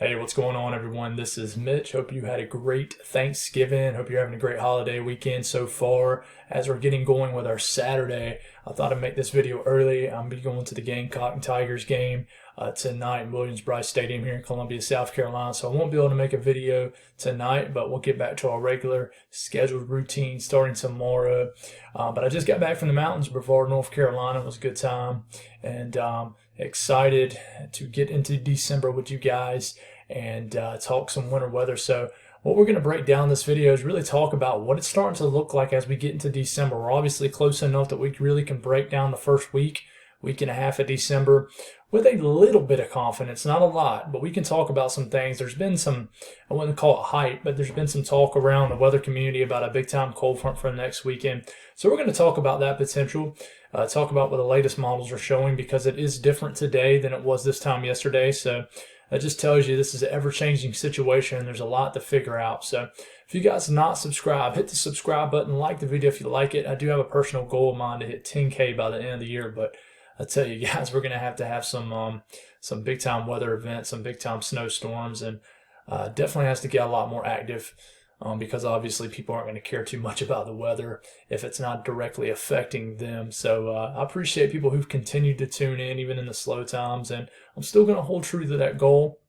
Hey, what's going on, everyone? This is Mitch. Hope you had a great Thanksgiving. Hope you're having a great holiday weekend so far. As we're getting going with our Saturday, I thought I'd make this video early. I'm going to be going to the Gamecock and Tigers game tonight in Williams-Brice Stadium here in Columbia, South Carolina. So I won't be able to make a video tonight, but we'll get back to our regular scheduled routine starting tomorrow. But I just got back from the mountains, Brevard, North Carolina. It was a good time, and excited to get into December with you guys and talk some winter weather. So what we're going to break down this video is really talk about what it's starting to look like as we get into December. We're obviously close enough that we really can break down the first week and a half of December with a little bit of confidence, not a lot, but we can talk about some things. There's been some, I wouldn't call it hype, but there's been some talk around the weather community about a big time cold front for the next weekend. So we're going to talk about that potential, talk about what the latest models are showing, because it is different today than it was this time yesterday. So that just tells you this is an ever-changing situation and there's a lot to figure out. So if you guys not subscribed, hit the subscribe button, like the video if you like it. I do have a personal goal of mine to hit 10K by the end of the year, but I tell you guys, we're going to have some big-time weather events, some big-time snowstorms, and definitely has to get a lot more active because obviously people aren't going to care too much about the weather if it's not directly affecting them. So I appreciate people who've continued to tune in even in the slow times, and I'm still going to hold true to that goal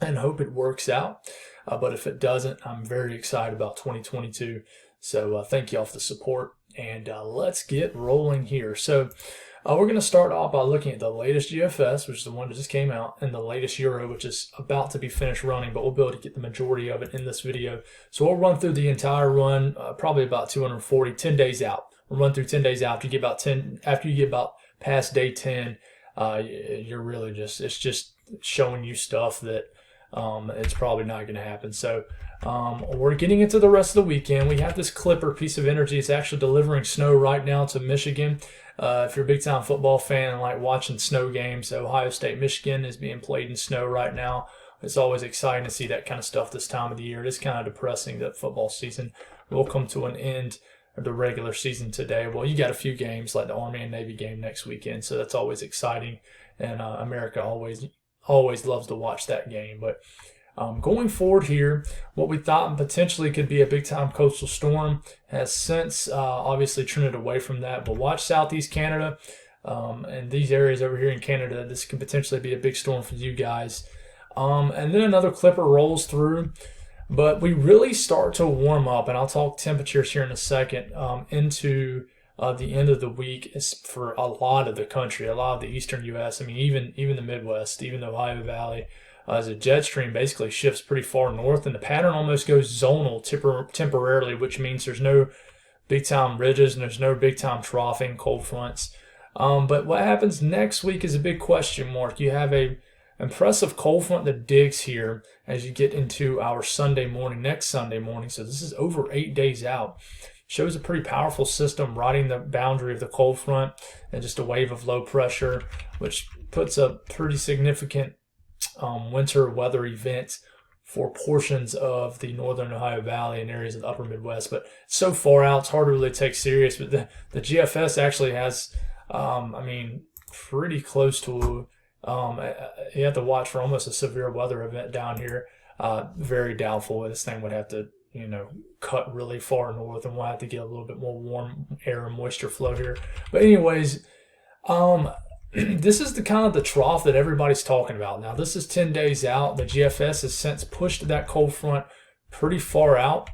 and hope it works out. But if it doesn't, I'm very excited about 2022. So thank you all for the support, and let's get rolling here. So we're going to start off by looking at the latest GFS, which is the one that just came out, and the latest Euro, which is about to be finished running, but we'll be able to get the majority of it in this video. So we'll run through the entire run, probably about 10 days out. We'll run through 10 days out. After you get about past day 10, you're really it's just showing you stuff that it's probably not going to happen. So we're getting into the rest of the weekend. We have this Clipper piece of energy. It's actually delivering snow right now to Michigan. If you're a big-time football fan and like watching snow games, Ohio State, Michigan is being played in snow right now. It's always exciting to see that kind of stuff this time of the year. It is kind of depressing that football season will come to an end, or the regular season today. Well, you got a few games like the Army and Navy game next weekend, so that's always exciting, and America always loves to watch that game. But going forward here, what we thought potentially could be a big-time coastal storm has since obviously trended away from that. But watch Southeast Canada and these areas over here in Canada. This could potentially be a big storm for you guys. And then another Clipper rolls through. But we really start to warm up, and I'll talk temperatures here in a second, into the end of the week is for a lot of the country, a lot of the eastern U.S. I mean, even the Midwest, even the Ohio Valley. As a jet stream basically shifts pretty far north, and the pattern almost goes zonal temporarily, which means there's no big-time ridges and there's no big-time troughing cold fronts. But what happens next week is a big question mark. You have a impressive cold front that digs here as you get into our next Sunday morning. So this is over 8 days out. Shows a pretty powerful system riding the boundary of the cold front and just a wave of low pressure, which puts a pretty significant winter weather event for portions of the northern Ohio Valley and areas of the upper Midwest. But so far out, it's hard to really take serious. But the GFS actually has, pretty close to, you have to watch for almost a severe weather event down here. Very doubtful this thing would have to, cut really far north, and we'll have to get a little bit more warm air and moisture flow here. But anyways, this is the kind of the trough that everybody's talking about. Now, this is 10 days out. The GFS has since pushed that cold front pretty far out,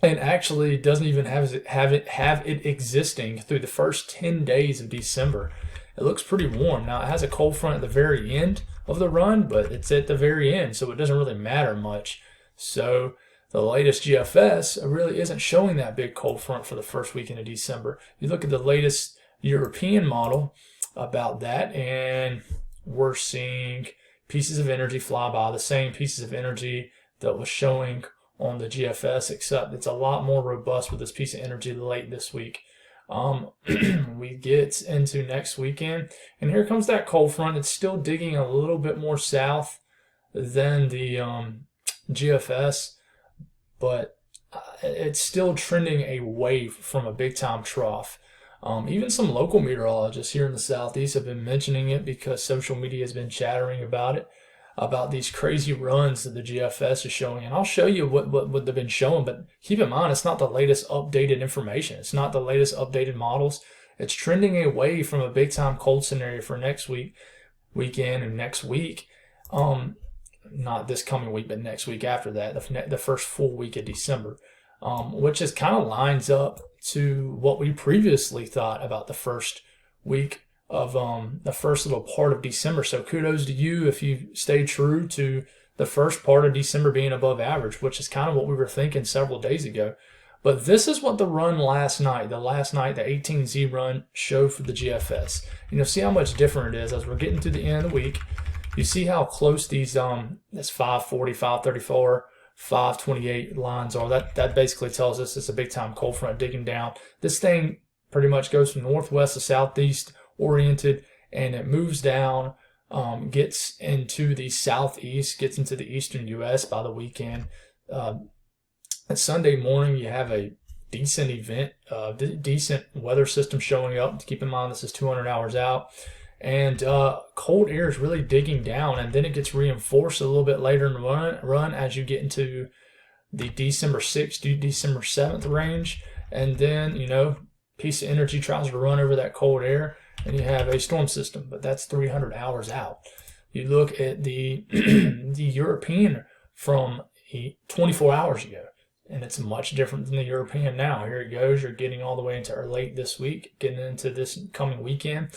and actually doesn't even have it existing through the first 10 days of December. It looks pretty warm. Now, it has a cold front at the very end of the run, but it's at the very end, so it doesn't really matter much. So the latest GFS really isn't showing that big cold front for the first weekend of December. You look at the latest European model about that, and we're seeing pieces of energy fly by, the same pieces of energy that was showing on the GFS, except it's a lot more robust with this piece of energy late this week. We get into next weekend, and here comes that cold front. It's still digging a little bit more south than the GFS, but it's still trending away from a big-time trough. Even some local meteorologists here in the Southeast have been mentioning it because social media has been chattering about it. about these crazy runs that the GFS is showing. And I'll show you what they've been showing, but keep in mind, it's not the latest updated information. It's not the latest updated models. It's trending away from a big time cold scenario for next weekend and next week. Not this coming week, but next week after that, the first full week of December, which is kind of lines up to what we previously thought about the first week of the first little part of December. So kudos to you if you stay true to the first part of December being above average, which is kind of what we were thinking several days ago. But this is what the run last night, the 18Z run, showed for the GFS. And you'll see how much different it is as we're getting to the end of the week. You see how close these this 540, 534, 528 lines are. That basically tells us it's a big time cold front digging down. This thing pretty much goes from northwest to southeast oriented, and it moves down, gets into the southeast, gets into the eastern U.S. by the weekend. And Sunday morning, you have a decent event, decent weather system showing up. Keep in mind, this is 200 hours out. And cold air is really digging down, and then it gets reinforced a little bit later in the run as you get into the December 6th to December 7th range. And then, piece of energy tries to run over that cold air, and you have a storm system, but that's 300 hours out. You look at the the European from 24 hours ago, and it's much different than the European now. Here it goes. You're getting all the way into late this week, getting into this coming weekend,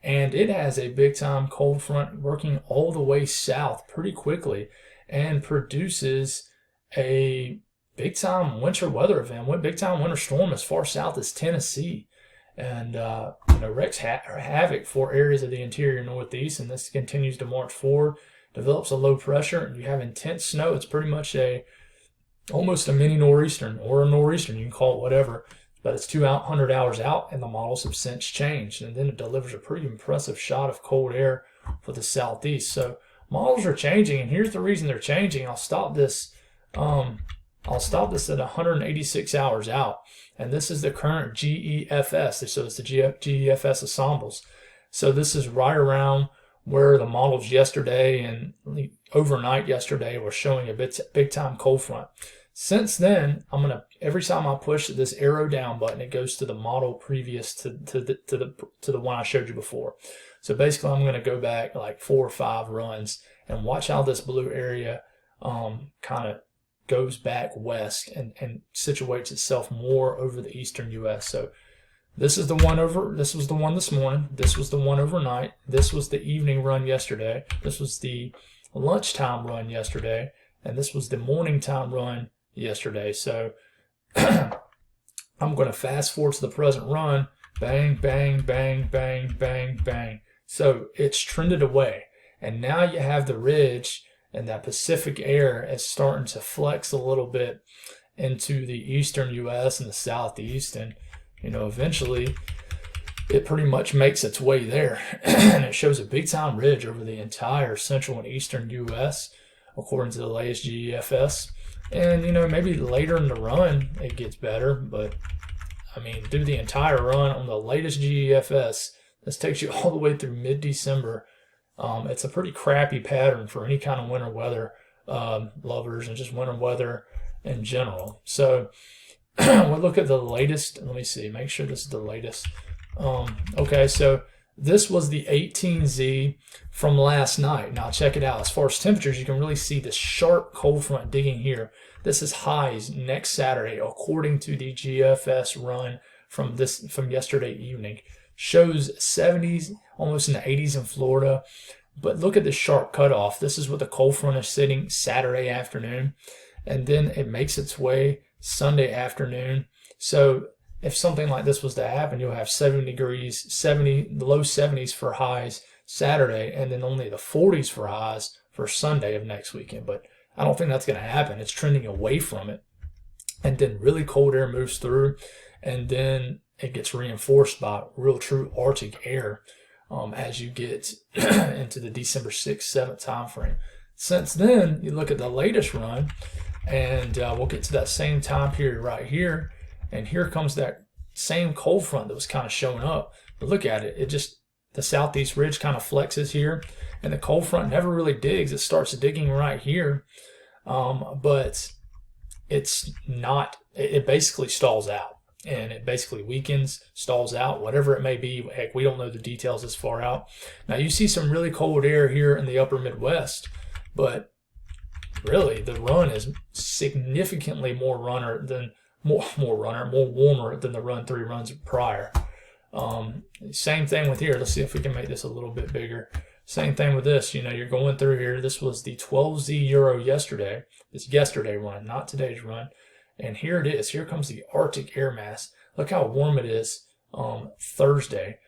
and it has a big-time cold front working all the way south pretty quickly and produces a big-time winter weather event, big-time winter storm as far south as Tennessee. And wreaks havoc for areas of the interior northeast, and this continues to march forward, develops a low pressure, and you have intense snow. It's pretty much almost a mini nor'eastern, or a nor'eastern, you can call it whatever, but it's 200 hours out, and the models have since changed, and then it delivers a pretty impressive shot of cold air for the southeast. So models are changing, and here's the reason they're changing. I'll stop this at 186 hours out. And this is the current GEFS. So it's the GEFS ensembles. So this is right around where the models yesterday and overnight yesterday were showing a big time cold front. Since then, every time I push this arrow down button, it goes to the model previous to the one I showed you before. So basically, I'm gonna go back like 4 or 5 runs and watch how this blue area kind of goes back west and situates itself more over the eastern U.S. So this was the one this morning. This was the one overnight. This was the evening run yesterday. This was the lunchtime run yesterday. And this was the morning time run yesterday. So I'm going to fast forward to the present run. Bang, bang, bang, bang, bang, bang. So it's trended away. And now you have the ridge, and that Pacific air is starting to flex a little bit into the eastern U.S. and the southeast. And, eventually it pretty much makes its way there. And it shows a big-time ridge over the entire central and eastern U.S., according to the latest GEFS. And, maybe later in the run it gets better. But, through the entire run on the latest GEFS, this takes you all the way through mid-December. It's a pretty crappy pattern for any kind of winter weather lovers and just winter weather in general. So we'll look at the latest. Let me see. Make sure this is the latest. Okay, so this was the 18Z from last night. Now check it out. As far as temperatures, you can really see this sharp cold front digging here. This is highs next Saturday, according to the GFS run from yesterday evening. Shows 70s, almost in the 80s in Florida. But look at the sharp cutoff. This is what the cold front is sitting Saturday afternoon. And then it makes its way Sunday afternoon. So if something like this was to happen, you'll have 70 degrees, the low 70s for highs Saturday, and then only the 40s for highs for Sunday of next weekend. But I don't think that's going to happen. It's trending away from it. And then really cold air moves through, and then it gets reinforced by real true Arctic air as you get into the December 6th, 7th time frame. Since then, you look at the latest run, and we'll get to that same time period right here. And here comes that same cold front that was kind of showing up. But look at it. the southeast ridge kind of flexes here, and the cold front never really digs. It starts digging right here, but it's not, it basically stalls out. And it basically weakens, stalls out, whatever it may be. Heck, we don't know the details this far out. Now you see some really cold air here in the upper Midwest, but really the run is significantly more warmer than the run 3 runs prior. Same thing with here. Let's see if we can make this a little bit bigger. Same thing with this. You know, you're going through here. This was the 12Z Euro yesterday. It's yesterday run, not today's run. And here it is. Here comes the Arctic air mass. Look how warm it is Thursday.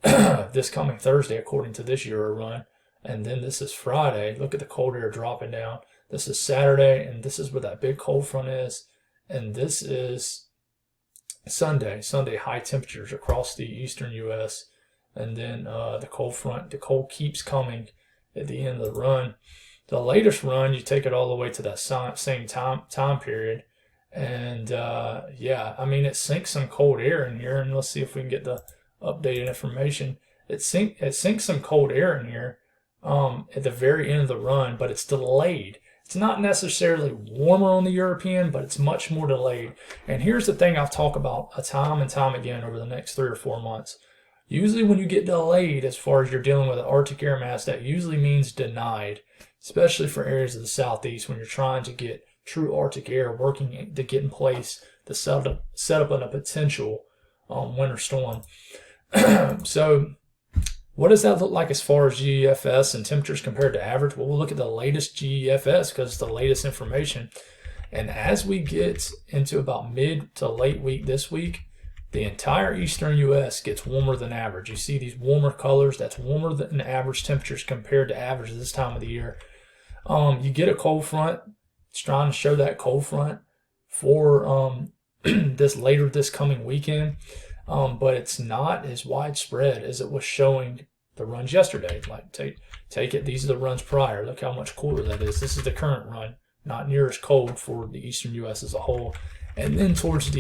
This coming Thursday, according to this Euro run. And then this is Friday. Look at the cold air dropping down. This is Saturday, and this is where that big cold front is. And this is Sunday. Sunday, high temperatures across the eastern U.S. And then the cold front, the cold keeps coming at the end of the run. The latest run, you take it all the way to that same time period. And yeah, I mean, it sinks some cold air in here, and let's see if we can get the updated information. It sinks some cold air in here at the very end of the run, but it's delayed. It's not necessarily warmer on the European, but it's much more delayed. And here's the thing I'll talk about time and time again over the next 3 or 4 months. Usually when you get delayed as far as you're dealing with an Arctic air mass, that usually means denied, especially for areas of the southeast when you're trying to get true Arctic air working to get in place to set up a potential winter storm. So what does that look like as far as GEFS and temperatures compared to average? Well, we'll look at the latest GEFS because it's the latest information. And as we get into about mid to late week this week, the entire eastern U.S. gets warmer than average. You see these warmer colors. That's warmer than average temperatures compared to average this time of the year. You get a cold front. It's trying to show that cold front for this coming weekend, but it's not as widespread as it was showing the runs yesterday. Like take it. These are the runs prior. Look how much cooler that is. This is the current run, not near as cold for the eastern U.S. as a whole. And then towards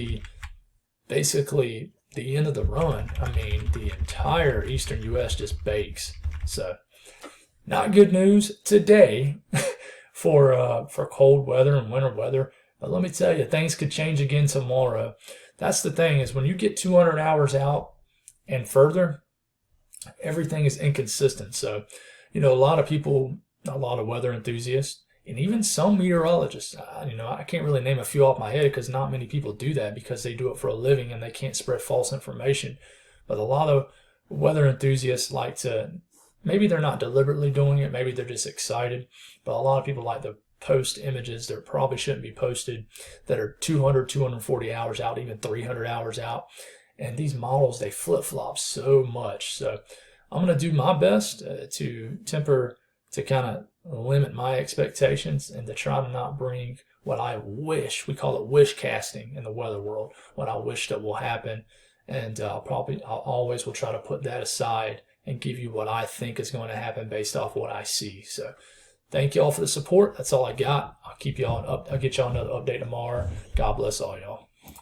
basically the end of the run, I mean, the entire eastern U.S. just bakes. So not good news today. For cold weather and winter weather. But let me tell you, things could change again tomorrow. That's the thing, is when you get 200 hours out and further, everything is inconsistent. So, you know, a lot of people, a lot of weather enthusiasts, and even some meteorologists, you know, I can't really name a few off my head because not many people do that because they do it for a living and they can't spread false information. But a lot of weather enthusiasts like to, maybe they're not deliberately doing it, maybe they're just excited, but a lot of people like to post images that probably shouldn't be posted that are 200, 240 hours out, even 300 hours out. And these models, they flip-flop so much. So I'm going to do my best to kind of limit my expectations and to try to not bring what I wish, we call it wish casting in the weather world, what I wish that will happen. And I'll always will try to put that aside and give you what I think is going to happen based off what I see. So thank you all for the support. That's all I got. I'll get y'all another update tomorrow. God bless all y'all.